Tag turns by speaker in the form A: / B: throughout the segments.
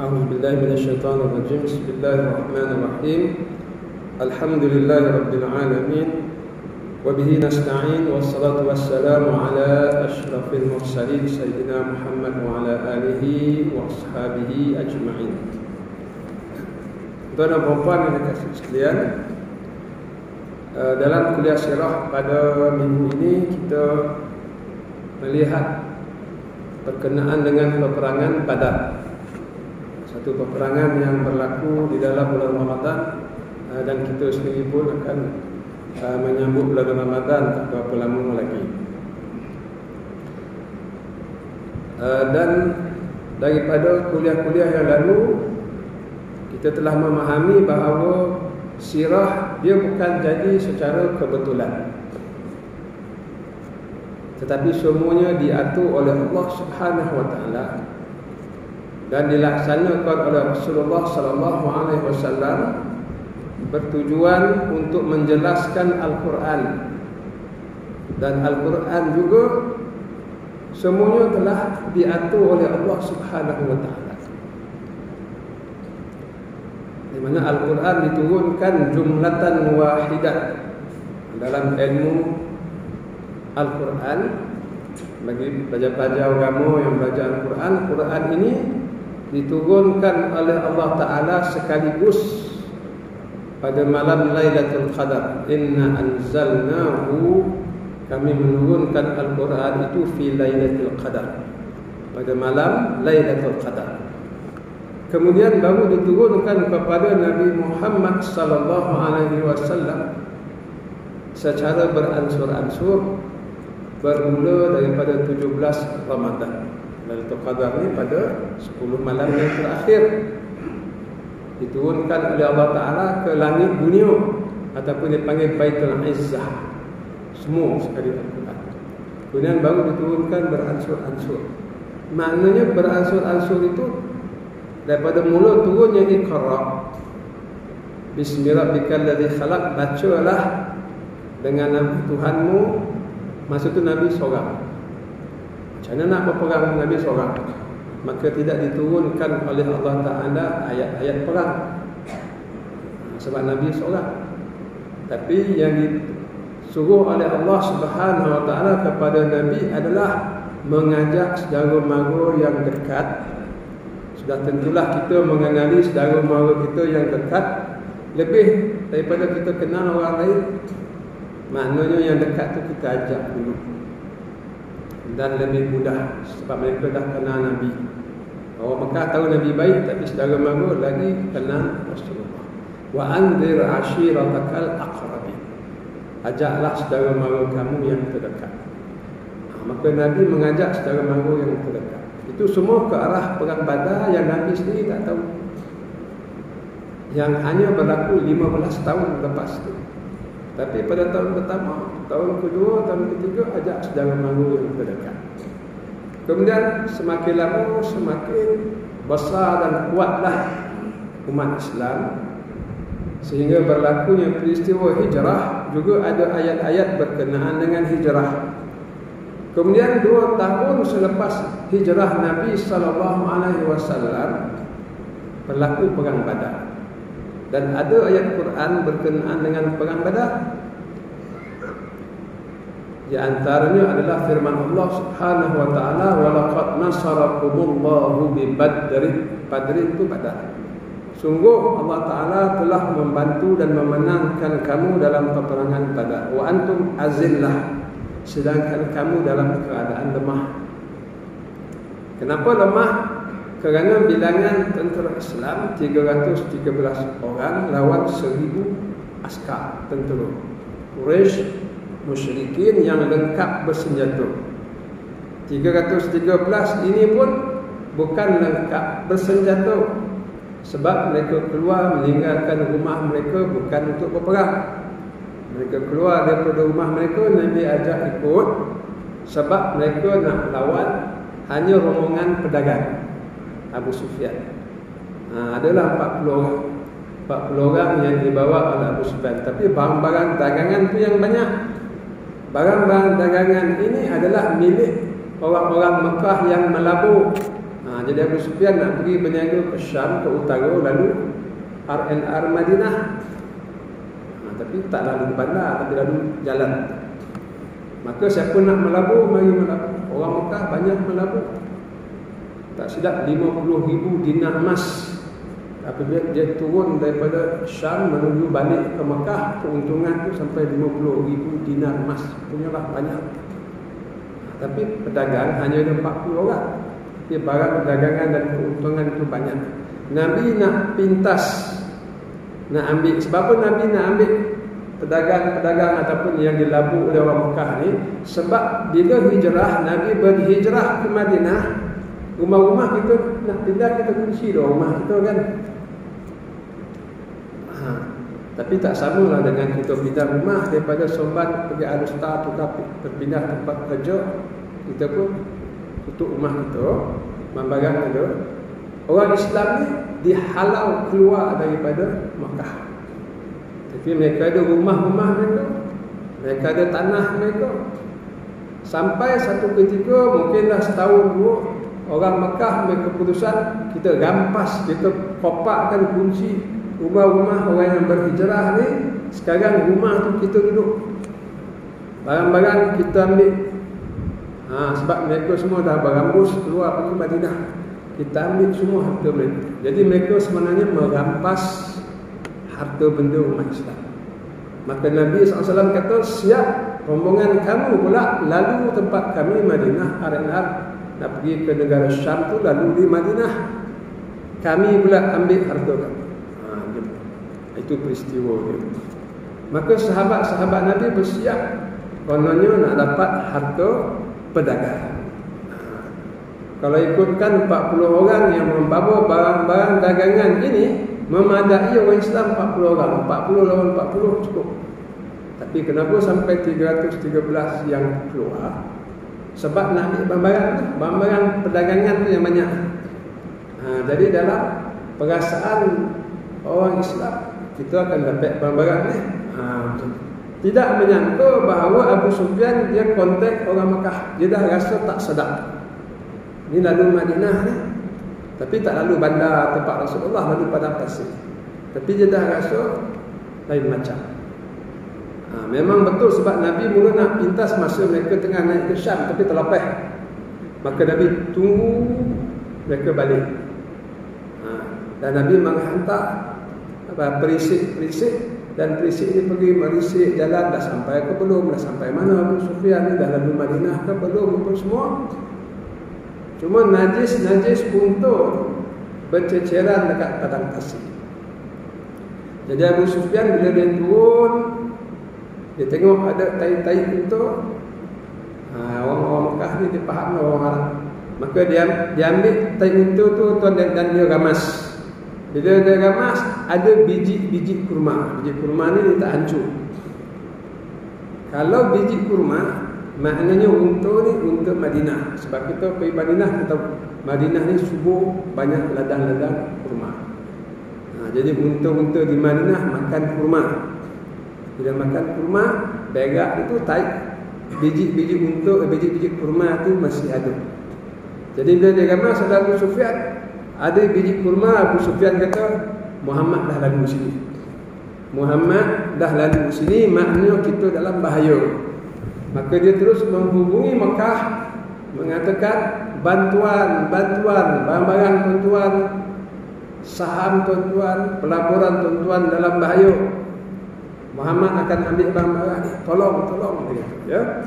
A: أعوذ بالله من الشيطان الرجيم. بسم الله الرحمن الرحيم. الحمد لله رب العالمين وبه نستعين والصلاة والسلام على أشرف المرسلين سيدنا محمد وعلى آله وأصحابه أجمعين. Tuan dan puan yang dikasihi sekalian, dalam kuliah sirah pada minggu ini kita melihat berkenaan dengan peperangan Badar. Satu peperangan yang berlaku di dalam bulan Ramadan, dan kita sendiri pun akan menyambut bulan Ramadan tak berapa lama lagi. Dan daripada kuliah-kuliah yang lalu, kita telah memahami bahawa sirah dia bukan jadi secara kebetulan, tetapi semuanya diatur oleh Allah Subhanahu wa taala dan dilaksanakan oleh Rasulullah sallallahu alaihi wasallam bertujuan untuk menjelaskan Al-Quran. Dan Al-Quran juga semuanya telah diatur oleh Allah Subhanahu wa taala. Di mana Al-Quran diturunkan jumlatan wahidah. Dalam ilmu Al-Quran, bagi pelajar-pelajar agama yang belajar Al-Quran, Quran ini diturunkan oleh Allah Ta'ala sekaligus pada malam Lailatul Qadar. Inna anzalnahu, kami menurunkan Al-Quran itu fi Lailatul Qadar, pada malam Lailatul Qadar. Kemudian baru diturunkan kepada Nabi Muhammad sallallahu alaihi wasallam secara beransur-ansur, bermula daripada 17 Ramadan. Lailatul Qadar ini pada 10 malam yang terakhir diturunkan oleh Allah Ta'ala ke langit dunia, ataupun dipanggil Baitul Izzah, semua sekali Al-Quran. Kemudian baru diturunkan beransur-ansur. Maknanya beransur-ansur itu daripada mula turunnya Iqra, Bismillahirrahmanirrahim, khalaq, bacalah dengan nama Tuhanmu. Masa tu Nabi seorang. Macam mana nak berperang Nabi seorang? Maka tidak diturunkan oleh Allah Ta'ala ayat-ayat perang, sebab Nabi seorang. Tapi yang disuruh oleh Allah Subhanahu Wa Ta'ala kepada Nabi adalah mengajak saudara-mara yang dekat. Sudah tentulah kita mengenali saudara-mara kita yang dekat lebih daripada kita kenal orang lain. Maknanya yang dekat tu kita ajak dulu, dan lebih mudah sebab mereka dah kenal Nabi. Orang Mekah tahu Nabi baik, tapi saudara mara lagi kenal Rasulullah. Wa anzir ashiratakal aqrabin, ajaklah saudara mara kamu yang terdekat. Maka Nabi mengajak saudara mara yang terdekat. Itu semua ke arah perang Badar yang Nabi sendiri tak tahu, yang hanya berlaku 15 tahun lepas itu. Tapi pada tahun pertama, tahun kedua, tahun ketiga, ajak saudara mara yang terdekat. Kemudian semakin lama semakin besar dan kuatlah umat Islam, sehingga berlakunya peristiwa hijrah. Juga ada ayat-ayat berkenaan dengan hijrah. Kemudian 2 tahun selepas hijrah Nabi sallallahu alaihi wasallam berlaku perang Badar. Dan ada ayat Quran berkenaan dengan perang Badar. Di antaranya adalah firman Allah Subhanahu wa taala, wa laqad nasarakumullahu bi badrin. Badrin itu Badar. Sungguh Allah Taala telah membantu dan memenangkan kamu dalam peperangan Badar. Wa antum azillah, sedangkan kamu dalam keadaan lemah. Kenapa lemah? Kerana bilangan tentera Islam 313 orang lawan 1000 askar tentera Quraisy musyrikin yang lengkap bersenjata. 313 ini pun bukan lengkap bersenjata, sebab mereka keluar meninggalkan rumah mereka bukan untuk berperang. Mereka keluar daripada rumah mereka, Nabi ajak ikut, sebab mereka nak lawan hanya rombongan pedagang Abu Sufyan. Adalah 40 orang. 40 orang yang dibawa oleh Abu Sufyan. Tapi barang-barang dagangan tu yang banyak. Barang-barang dagangan ini adalah milik orang-orang Mekah yang melabur. Jadi Abu Sufyan nak pergi berniaga ke Syam, ke utara, lalu R&R Madinah. Tapi tak lalu bandar, tapi lalu jalan. Maka siapa nak melabur, mari melabur. Orang Mekah banyak melabur. Tak silap 50,000 dinar emas. Apabila dia turun daripada Syam menuju balik ke Mekah, keuntungan tu sampai 50,000 dinar emas. Punyalah banyak. Tapi pedagang hanya ada 40 orang. Tapi barang perdagangan dan keuntungan itu banyak. Nabi nak pintas, nak ambil. Sebab apa Nabi nak ambil pedagang-pedagang ataupun yang dilabur oleh orang Mekah ni? Sebab bila hijrah, Nabi berhijrah ke Madinah, rumah-rumah kita nak pindah, kita kunci dah rumah kita kan. Tapi tak samalah dengan kita pindah rumah daripada Somban pergi Alustar, tukar berpindah tempat kerja, kita pun tutup rumah kita, barang kita. Orang Islam ni dihalau keluar daripada Mekah. Tapi mereka ada rumah-rumah mereka, mereka ada tanah mereka. Sampai satu ketika, mungkinlah setahun dua, orang Mekah ambil keputusan, kita rampas, kita kopakkan kunci rumah-rumah orang yang berhijrah ni. Sekarang rumah tu kita duduk, barang-barang kita ambil. Sebab mereka semua dah berambus keluar pergi Madinah, kita ambil semua harta mereka. Jadi mereka sebenarnya merampas harta benda umat Islam. Maka Nabi SAW kata, siap rombongan kamu pula lalu tempat kami Madinah, R&R nak pergi ke negara Syam tu, lalu di Madinah kami pula ambil harta kamu. Itu peristiwa dia. Maka sahabat-sahabat Nabi bersiap, kononnya nak dapat harta pedagang. Kalau ikutkan 40 orang yang membawa barang-barang dagangan ini, memadai orang Islam 40 orang. 40 lawan 40 cukup. Tapi kenapa sampai 313 yang keluar? Sebab nak ambil barang-barang perdagangan tu yang banyak. Jadi dalam perasaan orang Islam, kita akan dapat barang-barang ni. Tidak menyangka bahawa Abu Sufyan dia kontak orang Mekah. Dia dah rasa tak sedap. Ini lalu Madinah ni, tapi tak lalu bandar tempat Rasulullah, lalu padang pasir. Tapi dia dah rasa lain macam. Memang betul sebab Nabi mula nak pintas masa mereka tengah naik ke Syam, tapi terlepas. Maka Nabi tunggu mereka balik. Dan Nabi menghantar perisik-perisik, dan perisik ini pergi merisik jalan, dah sampai ke belum, dah sampai mana Abu Sufyan ni, dah lalu Madinah ke belum, itu semua. Cuma najis-najis untuk berceceran dekat padang pasir. Jadi Abu Sufyan bila dia turun, dia tengok ada tai-tai untuk orang-orang Mekah ni, dia faham orang Arab. Maka dia ambil tai unta tu tuan, dan dia ramas. Bila dia ramas, ada biji-biji kurma. Biji kurma ni dia tak hancur. Kalau biji kurma, maknanya unta ni unta Madinah. Sebab kita pergi Madinah, kita Madinah ni subur banyak ladang-ladang kurma. Jadi unta-unta di Madinah makan kurma. Bila makan kurma, berak itu taik, biji-biji unta, biji-biji kurma tu masih ada. Jadi bila dia ramas ada Abu Sufyan, ada biji kurma, Abu Sufyan kata, Muhammad dah lalu sini. Muhammad dah lalu sini, maknanya kita dalam bahaya. Maka dia terus menghubungi Mekah, mengatakan bantuan, barang-barang tuan-tuan, saham tuan-tuan, pelaburan tuan-tuan dalam bahaya. Muhammad akan ambil barang-barang ni, tolong ya.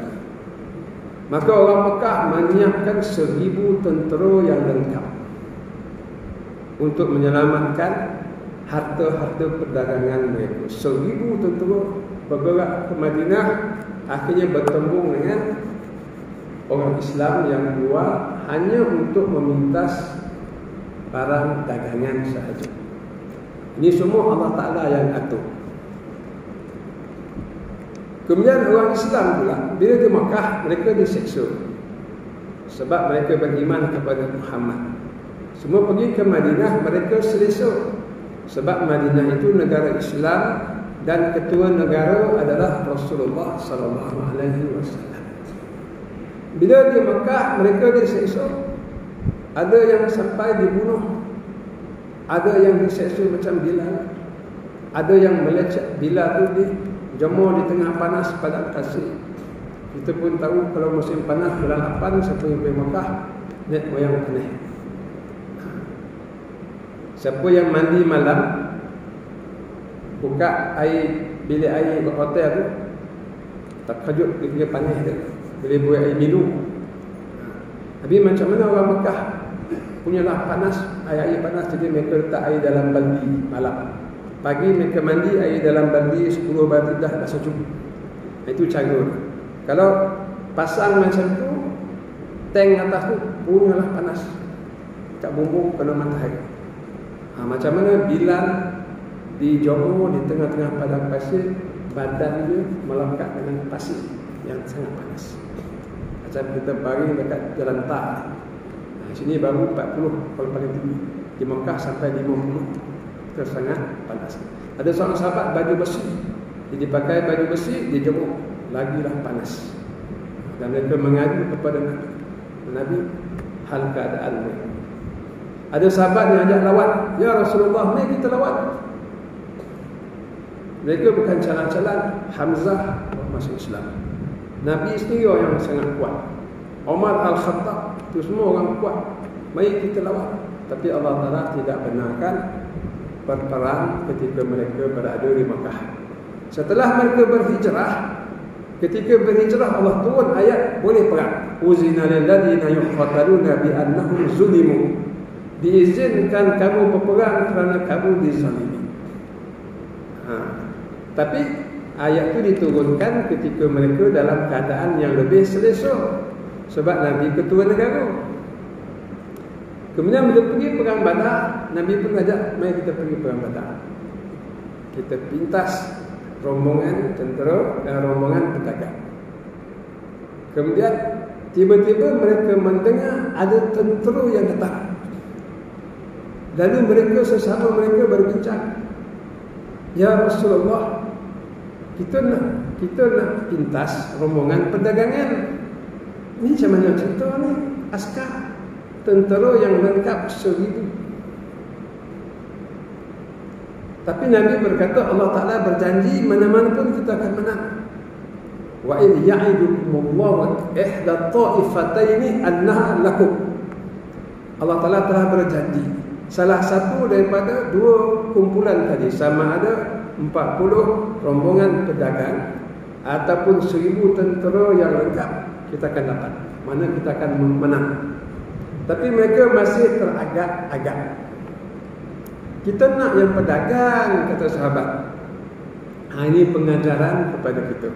A: Maka orang Mekah menyiapkan 1000 tentera yang lengkap untuk menyelamatkan harta-harta perdagangan mereka. 1000 tentera bergerak ke Madinah, akhirnya bertembung dengan orang Islam yang keluar hanya untuk memintas barang dagangan sahaja. Ini semua Allah Ta'ala yang atur. Kemudian orang Islam pula, bila di Makkah, mereka diseksa sebab mereka beriman kepada Muhammad. Semua pergi ke Madinah, mereka selesa sebab Madinah itu negara Islam dan ketua negara adalah Rasulullah sallallahu alaihi wasallam. Bila di Mekah mereka diseksa, Ada yang sampai dibunuh, ada yang diseksa macam Bilal, ada yang melecet Bilal tu dijemur di tengah panas padang pasir. Kita pun tahu kalau musim panas bulan 8 siapa yang pergi Mekah lihat wayang panas. Siapa yang mandi malam buka air bilik air di hotel tu, tak kejut dia panas dia, boleh buat air minum. Tapi macam mana orang Mekah punyalah panas, air panas, jadi mereka letak air dalam baldi malam. Pagi mereka mandi air dalam baldi 10 baldi dah sejuk. Itu cara. Kalau pasang macam tu, tank atas tu punyalah panas, tak bumbung kena matahari. Macam mana Bilal dijemur di tengah-tengah padang pasir, badan dia melekat dengan pasir yang sangat panas. Macam kita baring dekat jalan tar. Sini baru 40 kalau paling tinggi. Di Mekah sampai 50. Itu sangat panas. Ada seorang sahabat baju besi, dia dipakai baju besi, dia jemur, lagilah panas. Dan mereka mengadu kepada Nabi hal keadaan mereka. Ada sahabat yang ajak lawan, ya Rasulullah, mari kita lawan. Mereka bukan calang-calang. Hamzah masuk Islam. Nabi sendiri orang yang sangat kuat. Umar Al-Khattab, itu semua orang kuat. Mari kita lawan. Tapi Allah Ta'ala tidak benarkan berperang ketika mereka berada di Makkah. Setelah mereka berhijrah, ketika berhijrah Allah turun ayat boleh perang. Uzina lil ladzina yuqataluna bi annahum zulimu. Diizinkan kamu berperang kerana kamu dizalimi. Tapi ayat itu diturunkan ketika mereka dalam keadaan yang lebih selesa, sebab Nabi ketua negara. Kemudian bila pergi perang Badar, Nabi pun ajak, mari kita pergi perang Badar. Kita pintas rombongan tentera dan rombongan pedagang. Kemudian tiba-tiba mereka mendengar ada tentera yang datang. Lalu mereka sesama mereka berbincang, ya Rasulullah, kita nak pintas rombongan perdagangan. Ini macam mana cerita ni? Askar tentera yang lengkap 1000. Tapi Nabi berkata, Allah Ta'ala berjanji mana-mana pun kita akan menang. Wa idh ya'idukumullahu ihda ta'ifataini annaha lakum. Allah Ta'ala telah berjanji, salah satu daripada dua kumpulan tadi, sama ada 40 rombongan pedagang ataupun 1000 tentera yang lengkap, kita akan dapat. Mana kita akan menang. Tapi mereka masih teragak-agak. Kita nak yang pedagang, kata sahabat. Ini pengajaran kepada kita.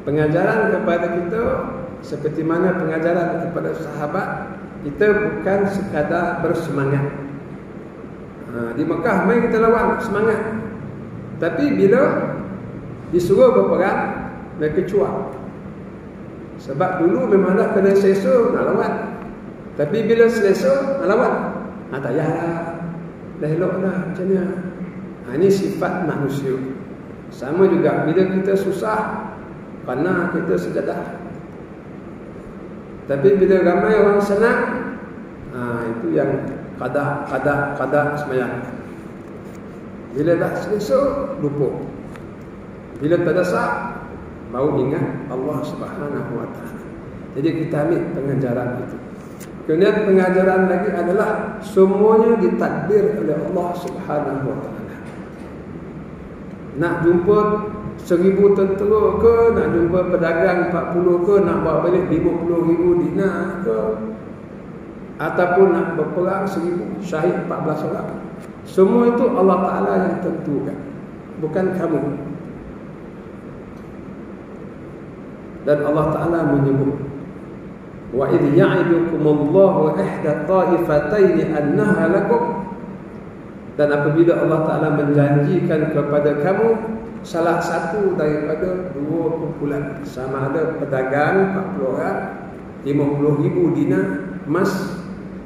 A: Pengajaran kepada kita seperti mana pengajaran kepada sahabat. Kita bukan sekadar bersemangat. Di Mekah, mari kita lawan, semangat. Tapi bila disuruh berperang, mereka cuak. Sebab dulu memang dah kena selesa nak lawan. Tapi bila selesa nak lawan, tak payahlah, dah elok dah macam ni. Ini sifat manusia. Sama juga bila kita susah, kerana kita sejadah. Tapi bila ramai orang senang, itu yang kadang semayang. Bila dah selesa, lupa. Bila tak desak, baru ingat Allah Subhanahu Wa Taala. Jadi kita ambil pengajaran itu. Kemudian pengajaran lagi adalah semuanya ditakdir oleh Allah Subhanahu Wa Taala. Nak jumpa 1000 tentera ke, nak jumpa pedagang 40 ke, nak bawa balik 50,000 dinar ke, ataupun nak berperang 1000, syahid 14 orang. Semua itu Allah Ta'ala yang tentukan, bukan kamu. Dan Allah Ta'ala menyebut, wa idh ya'idukumullahu ihda ta'ifataini annaha lakum. Dan apabila Allah Ta'ala menjanjikan kepada kamu salah satu daripada dua kumpulan, sama ada pedagang 40 orang, 50,000 dinar emas,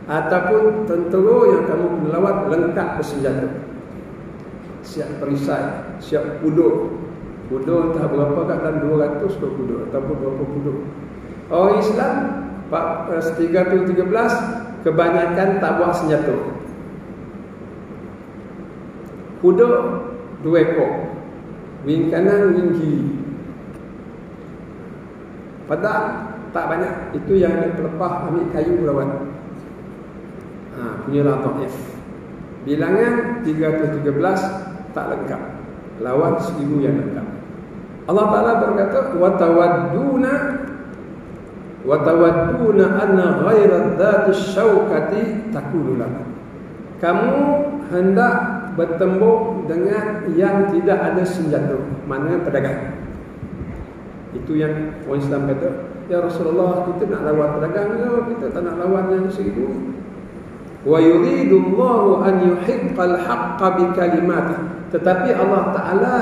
A: ataupun tentera yang kamu melawat lengkap bersenjata, siap perisai, siap kuda. Kuda entah berapa kat, dan 200 ke kuda ataupun berapa kuda. Orang Islam 313 kebanyakan tak buat senjata. Kuda 2 ekor, wing kanan, wing kiri. Pedang tak banyak, itu yang dia pelepah ambil kayu lawan. Punyalah Taif. Bilangan 313 tak lengkap, lawan 1000 yang lengkap. Allah Ta'ala berkata, watawadduna anna ghaira dzati syaukati takunu lakum. Kamu hendak bertembung dengan yang tidak ada senjata, maknanya pedagang. Itu yang orang Islam kata, ya Rasulullah, kita nak lawan pedagang ke, kita tak nak lawan yang 1000. Wa yuridullahu an yuhiqqal haqqa bi kalimatih. Tetapi Allah Ta'ala,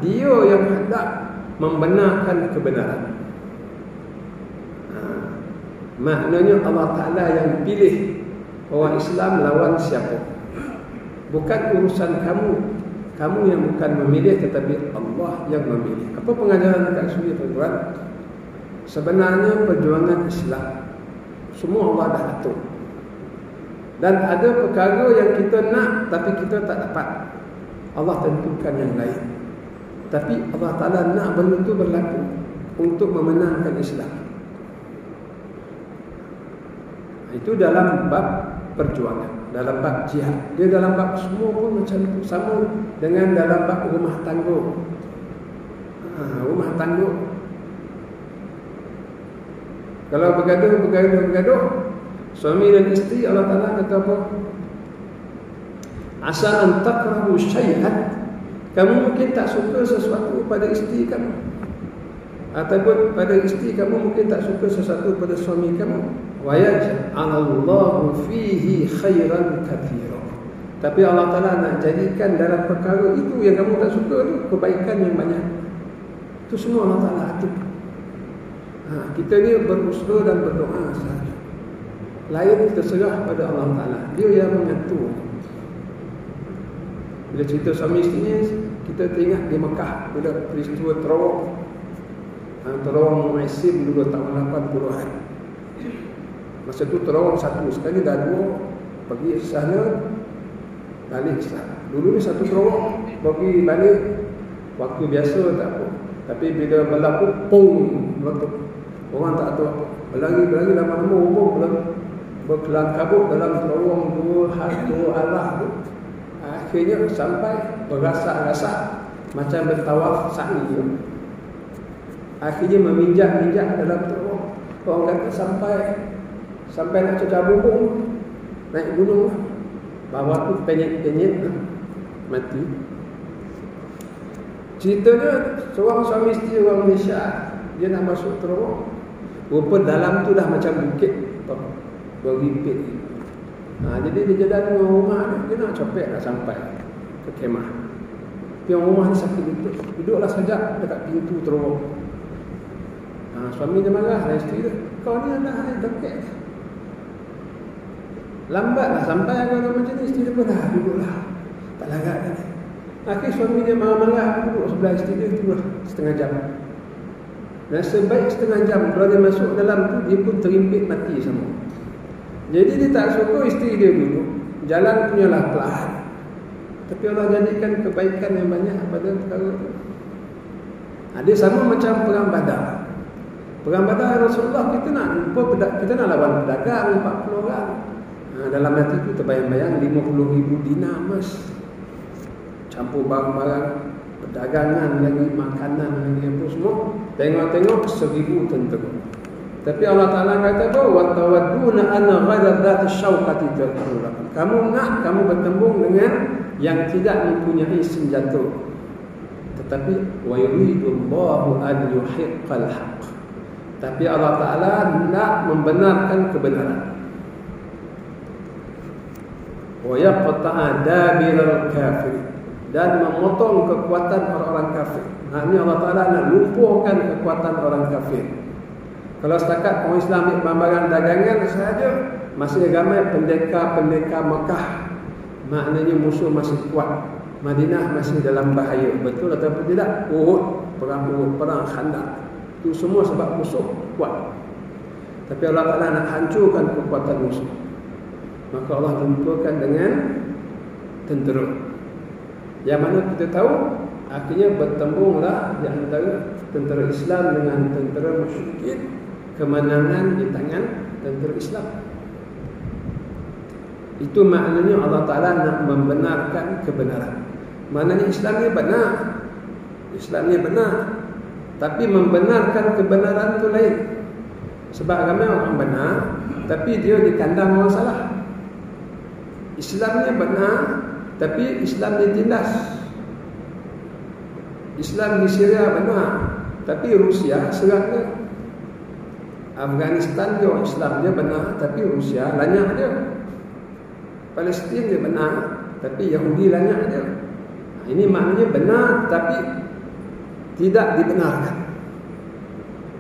A: dia yang hendak membenarkan kebenaran. Maknanya Allah Ta'ala yang pilih orang Islam lawan siapa. Bukan urusan kamu. Kamu yang bukan memilih, tetapi Allah yang memilih. Apa pengajaran dekat sini, tuan-tuan? Sebenarnya perjuangan Islam semua Allah dah atur. Dan ada perkara yang kita nak tapi kita tak dapat, Allah tentukan yang lain. Tapi Allah Ta'ala nak benda itu berlaku untuk memenangkan Islam. Itu dalam bab perjuangan, dalam bab jihad. Dia dalam bab semua pun macam itu, sama dengan dalam bab rumah tangga. Rumah tangga, kalau bergaduh, suami dan isteri, Allah Ta'ala kata apa? Asa an takrahu syai'an. Kamu mungkin tak suka sesuatu pada isteri kamu, ataupun pada isteri kamu mungkin tak suka sesuatu pada suami kamu. Wa yaj'alallahu fihi khairan katsiran. Tapi Allah Ta'ala nak jadikan dalam perkara itu yang kamu tak suka tu kebaikan yang banyak. Itu semua Allah Ta'ala atur. Kita ni berusaha dan berdoa sahaja. Lain kita serah pada Allah Ta'ala. Dia yang mengatur. Bila cerita suami isteri ni, kita teringat di Mekah bila peristiwa terowong Mu'asim dulu tahun 80-an. Masa tu terowong satu, sekali dah 2, pergi sana, balik sana. Dulu ni satu terowong, pergi balik, waktu biasa tak apa. Tapi bila berlaku, pung, meletup. Orang tak tahu apa. Berlari lama-lama umur berkelang kabut dalam terowong dua arah tu. Akhirnya sampai berasak-rasak macam bertawaf sa'i tu. Akhirnya meminjak dalam terowong. Orang kata sampai nak cecah bumbung, naik gunung, bawah tu penyet-penyet mati. Ceritanya seorang suami isteri orang Malaysia, dia nak masuk terowong, rupa dalam tu dah macam bukit beripit. Jadi dia jalan dengan rumah dia nak capek nak sampai ke kemah. Tapi orang rumah ni sakit duduklah sekejap dekat pintu terowong. Suami dia marah lah isteri dia, kau ni anak air dekat, lambatlah sampai kalau macam ni. Isteri dia pun duduklah, tak larat kan. Akhirnya suami dia marah-marah duduk sebelah isteri dia tu lah setengah jam. Dan sebaik setengah jam, kalau dia masuk dalam tu, dia pun terimpit mati sama. Jadi dia tak suka isteri dia duduk, jalan punyalah perlahan. Tapi Allah jadikan kebaikan yang banyak pada perkara itu. Dia sama macam perang Badar. Perang Badar Rasulullah, kita nak lawan pedagang 40 orang. Dalam hati itu terbayang-bayang 50,000 dinar emas, campur barang-barang perdagangan lagi, makanan lagi, apa semua. Tengok-tengok 1000 tentera. Tapi Allah Ta'ala kata apa? Wa tawadduna anna ghayra dzati syaukati takunu lakum. Kamu nak kamu bertembung dengan yang tidak mempunyai senjata. Tetapi wa yuridullahu an yuhiqqal haqq. Tapi Allah Ta'ala nak membenarkan kebenaran. Wa yaqta'a dabiral kafir, dan memotong kekuatan orang-orang kafir. Ini Allah Ta'ala nak lumpuhkan kekuatan orang kafir. Kalau setakat orang Islam ambil barang dagangan sahaja, masih ramai pendekar-pendekar Mekah. Maknanya musuh masih kuat. Madinah masih dalam bahaya. Betul atau tidak? Perang Uhud, perang Khandaq. Itu semua sebab musuh kuat. Tapi Allah Ta'ala nak hancurkan kekuatan musuh. maka Allah jumpakan dengan tentera. Yang mana kita tahu akhirnya bertembunglah di antara tentera Islam dengan tentera musyrikin, kemenangan di tangan tentera Islam. Itu maknanya Allah Ta'ala nak membenarkan kebenaran. Maknanya Islam ni benar, Islam ni benar, tapi membenarkan kebenaran itu lain. Sebab ramai orang benar, tapi dia dikandang orang salah. Islam ni benar, tapi Islam ditindas. Islam di Syria benar, tapi Rusia serang dia. Afghanistan dia orang Islam dia benar, tapi Rusia lanyak dia. Palestin dia benar, tapi Yahudi lanyak dia. Ini maknanya benar tapi tidak dibenarkan.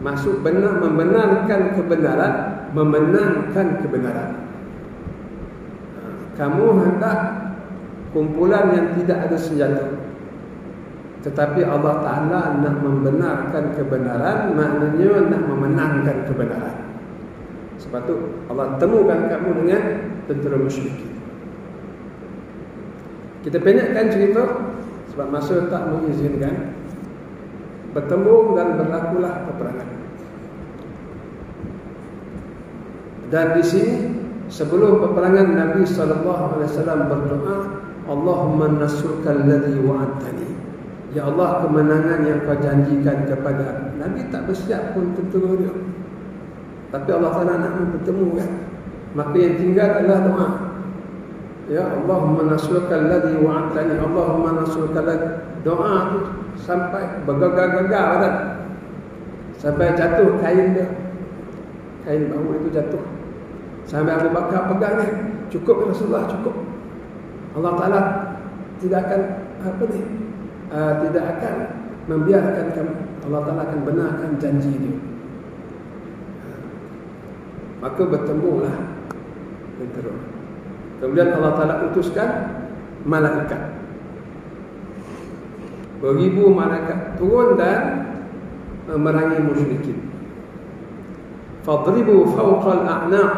A: Maksud benar, membenarkan kebenaran, memenangkan kebenaran. Kamu hendak kumpulan yang tidak ada senjata, tetapi Allah Ta'ala nak membenarkan kebenaran, maknanya nak memenangkan kebenaran. Sebab tu Allah temukan kamu dengan tentera musyrikin. Kita pendekkan cerita sebab masa tak mengizinkan. Bertembung dan berlakulah peperangan. Dan di sini sebelum peperangan Nabi SAW berdoa, Allahumma nasrukal ladzi wa'adtani. Ya Allah, kemenangan yang kau janjikan kepada Nabi tak bersiap pun tentera dia, tapi Allah Ta'ala nak bertemu kan. Maka yang tinggal adalah doa. Ya Allahumma nasrukal ladzi wa'adtani, Allahumma nasrukal ladzi. Doa tu sampai bergegar-gegar badan, sampai jatuh kain dia, kain bau itu jatuh. Sampai Abu Bakar pegang ni, cukup Rasulullah, cukup. Allah Ta'ala tidak akan tidak akan membiarkan kamu. Allah Ta'ala akan benarkan janji dia. Maka bertembunglah tentera. Kemudian Allah Ta'ala utuskan malaikat. Beribu malaikat turun dan memerangi musyrikin. Fadribu fawqal a'naq,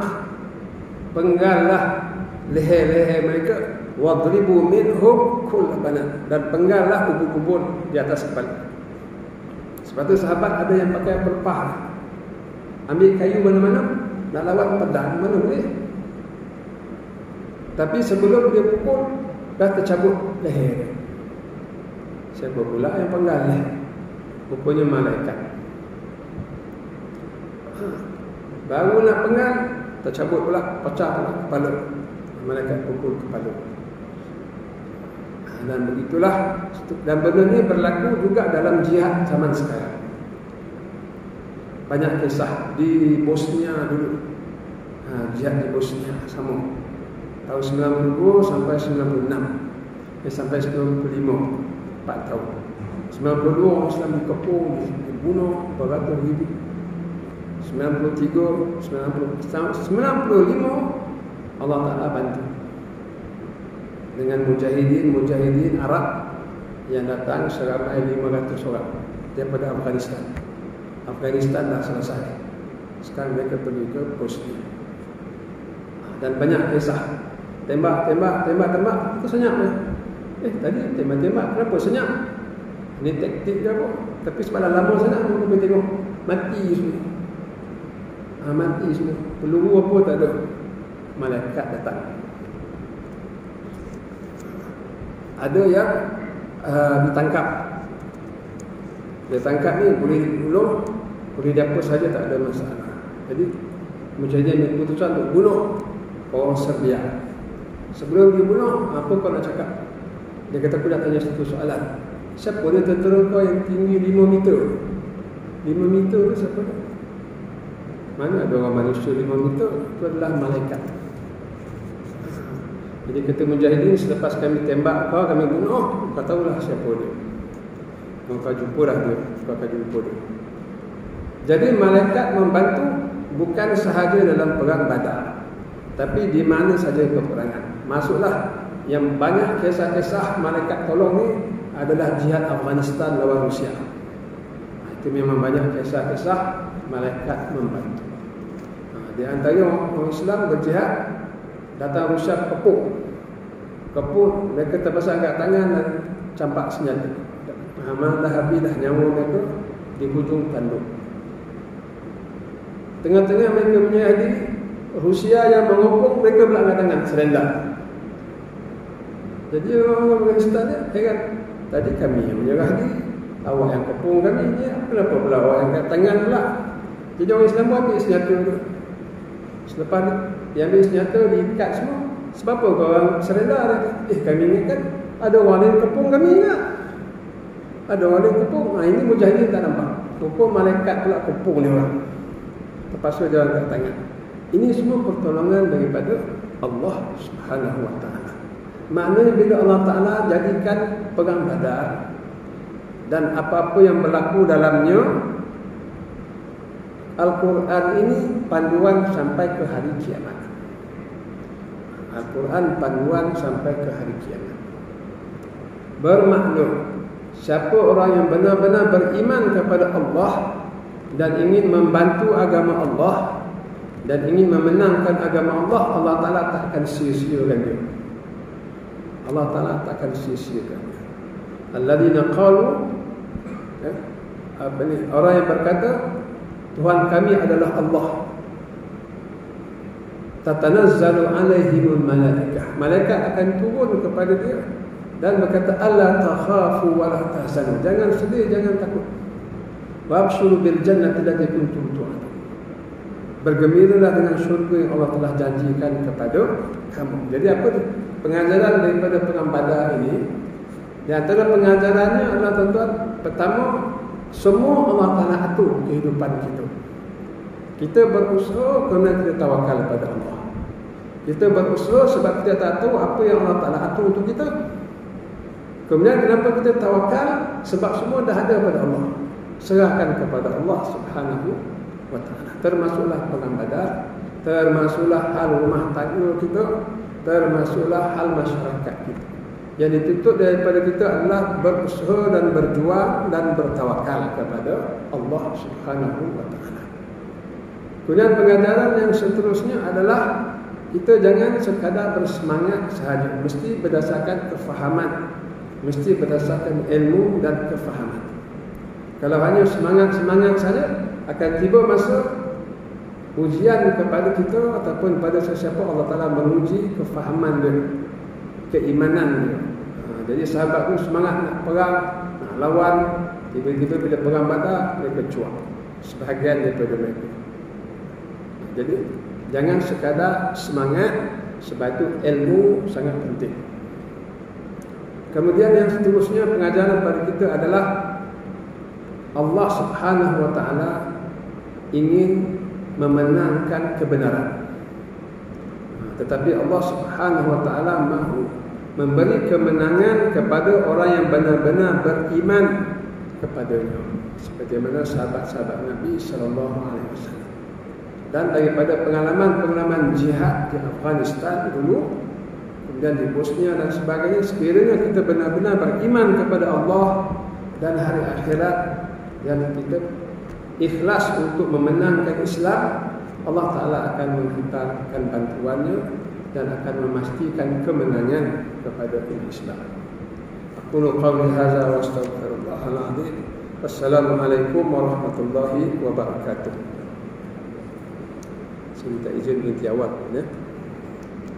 A: penggallah leher-leher mereka. Wadribu minhum kull banan, dan penggallah ubun-ubun di atas kepala. Sebab tu sahabat ada yang pakai pelepah, ambil kayu mana-mana nak lawan pedang mana boleh. Tapi sebelum dia pukul dah tercabut leher dia. Siapa pula yang penggal ni? Rupanya malaikat. Baru nak penggal, tercabut pula, pecah pula kepala. Malaikat pukul kepala. Dan begitulah. Dan benda ni berlaku juga dalam jihad zaman sekarang. Banyak kisah di Bosnia dulu. Jihad di Bosnia sama. Tahun 92 sampai 96. Sampai 95. 4 tahun. 92 orang Islam dikepung, dibunuh beratus-ribu. 93, 95 Allah Ta'ala bantu dengan mujahidin Arab yang datang seramai 500 orang daripada Afghanistan. Afghanistan dah selesai. Sekarang mereka pergi ke Bosnia. Dan banyak kisah. Tembak, itu senyap ya. Tadi tembak-tembak, kenapa senyap? Ini taktik ke apa? Tapi semalam lama sangat aku pergi tengok, mati semua. Mati semua. Peluru apa tak ada. Malaikat datang. Ada yang ditangkap. Dia tangkap ni boleh bunuh, boleh apa saja, tak ada masalah. Jadi mujahidin ambil keputusan untuk bunuh orang Serbia. Sebelum dia bunuh, apa kau nak cakap? Dia kata, aku nak tanya satu soalan. Siapa dia tentera kau yang tinggi 5 meter? 5 meter tu siapa dia? Mana ada orang manusia 5 meter? Itu adalah malaikat. Jadi kata mujahidin, selepas kami tembak kau, kami bunuh, kau tahulah siapa dia. Kau jumpa dah dia. Kau akan jumpa dia. Jadi malaikat membantu bukan sahaja dalam perang Badar, tapi di mana saja peperangan. Masuklah yang banyak kisah-kisah malaikat tolong ni adalah jihad Afghanistan lawan Rusia. Itu memang banyak kisah-kisah malaikat membantu. Di antara orang Islam berjihad datang Rusia kepuk mereka terpasang kat tangan dan campak senjata. Amal dah habis dah nyawa mereka di hujung tanduk. Tengah-tengah mereka menyerah diri, Rusia yang mengepung, mereka pula angkat tangan surrender. Jadi orang-orang Afghanistan ni heran, tadi kami yang menyerah diri, awak yang kepung kami ni, kenapa pula awak yang angkat tangan pula? Jadi orang Islam pun ambil senjata tu. Selepas dia ambil senjata, diikat semua. Sebab apa korang surrender? Kami ni kan ada orang lain kepung kami ingat. Ada orang lain kepung. Ini mujahidin tak nampak. Kepung malaikat pula kepung ni orang. Terpaksa dia angkat tangan. Ini semua pertolongan daripada Allah Subhanahu Wa Taala. Maknanya bila Allah Taala jadikan perang Badar dan apa-apa yang berlaku dalamnya, Al-Quran ini panduan sampai ke hari kiamat. Al-Quran panduan sampai ke hari kiamat. Bermakna siapa orang yang benar-benar beriman kepada Allah dan ingin membantu agama Allah dan ingin memenangkan agama Allah, Allah Ta'ala tak akan sia-siakan dia. Allah Ta'ala tak akan sia-siakan dia. Alladzina qalu, orang yang berkata Tuhan kami adalah Allah, tatanazzalu alaihimul malaikah, malaikat akan turun kepada dia dan berkata alla takhafu wa la tahzanu, jangan sedih, jangan takut, wabshuru bil jannati allati kuntum tu'adun, bergembiralah dengan syurga yang Allah telah janjikan kepada kamu. Jadi apa tu? Pengajaran daripada perang Badar ini, di antara pengajarannya adalah tuan-tuan, pertama, semua Allah Ta'ala atur kehidupan kita. Kita berusaha kerana kita tawakal pada Allah. Kita berusaha sebab kita tak tahu apa yang Allah Ta'ala atur untuk kita. Kemudian kenapa kita tawakal? Sebab semua dah ada pada Allah. Serahkan kepada Allah Subhanahu Wa Ta'ala. Termasuklah perang Badar, termasuklah hal rumah tangga kita, termasuklah hal masyarakat kita. Yang dituntut daripada kita adalah berusaha dan berjuang dan bertawakal kepada Allah Subhanahu Wa Ta'ala. Kemudian pengajaran yang seterusnya adalah kita jangan sekadar bersemangat sahaja, mesti berdasarkan kefahaman, mesti berdasarkan ilmu dan kefahaman. Kalau hanya semangat-semangat saja, akan tiba masa ujian kepada kita ataupun pada sesiapa Allah Ta'ala menguji kefahaman dia, keimanan dia. Jadi sahabat tu semangat nak perang, nak lawan, tiba-tiba bila perang Badar mereka cuak sebahagian daripada mereka. Jadi jangan sekadar semangat, sebab itu ilmu sangat penting. Kemudian yang seterusnya pengajaran pada kita adalah Allah Subhanahu Wa Ta'ala ingin memenangkan kebenaran, tetapi Allah Subhanahu Wa Ta'ala mahu memberi kemenangan kepada orang yang benar-benar beriman kepadanya, sebagaimana sahabat-sahabat Nabi Sallallahu Alaihi Wasallam. Dan daripada pengalaman-pengalaman jihad di Afghanistan dulu, kemudian di Bosnia dan sebagainya, sekiranya kita benar-benar beriman kepada Allah dan hari akhirat dan kita ikhlas untuk memenangkan Islam, Allah Ta'ala akan menghantarkan bantuannya dan akan memastikan kemenangan kepada Islam. Aqulu qawli hadza wa astaghfirullahal azim. Wassalamualaikum warahmatullahi wabarakatuh. Saya minta izin berhenti awal, ya.